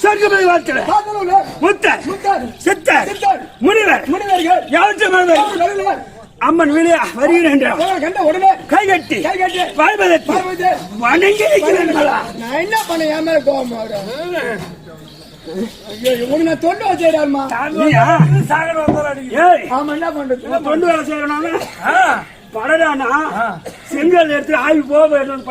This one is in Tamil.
சொர்க்கமதி வாழ்க்கை முத்தர் சித்தர் முனிவர்கள் யாவற்றை அம்மன் வீடு வருகிறேன் உடனே கை கட்டி வாழ்வதற்கு வணங்கி இருக்கிறேன். நான் என்ன பண்ண என் மேல கோபம் உனக்கு நான் தொண்டு வச்சேடாமா என்ன பண்றது தொண்டு வேலை செய்யறோம் படடானா செங்கல் எடுத்து ஆய்வு போக